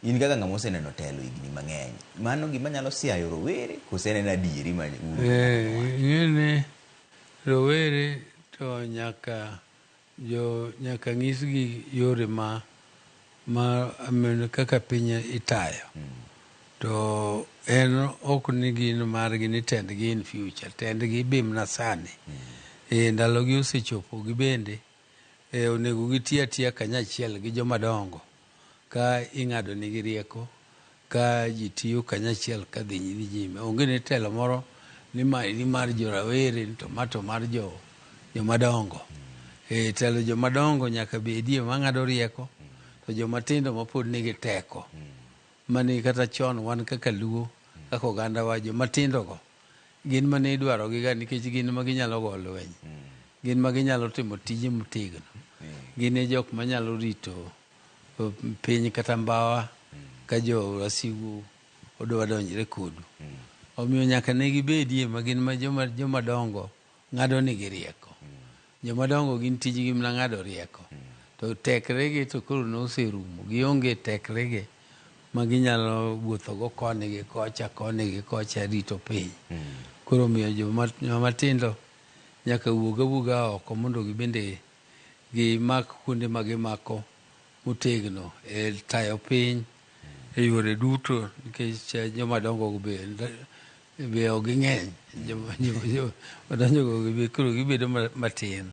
in kaka ng'ama oseneno telo higni mang'eny, mano gima nyalo siayo rowere kose en adieri ma ing'eni rowere to nyaka ng'isgi yore ma kaka piny itayo. To en ok ni gin margi ni tendgi in future, tendgi bimna sani. Ndalogi osechopo gibende onego giti atiya kanyachiel gi jomadongo ka ing'ado nigi rieko, ka ji tiyo kanyachiel ka dhi nyime. Onge ni telo moro ni mar jorawere to mar jomadongo. Telo jomadongo nyaka bedie mang'ado rieko, to jomatindo mapod nigi teko. Mane kata chon wan kaka luo, kaka oganda wa, jomatindogo gin mane idwarogiga nikech gin ma ginyalo go lweny, gin ma ginyalo timo tije motegno, gin e jok manyalo rito piny kata mbawa ka jo wasigu odwa donjre kodu. Omiyo nyaka ne gibedie ma gin ma jomadongo ng'ado nigi rieko. Jomadongo gin tijgi mana ng'ado rieko. To tekregi to koro noserumo, gionge tekregi ma ginyalo wuothogo koni gi kocha rito piny. Koro omiyo jomatindo nyaka wuog awuoga oko mondo gibende gimak kuonde ma gimako motegno e tayo piny e yore duto, nikech jomadongo be ok ging'eny, jomadongo koro gibedo matin.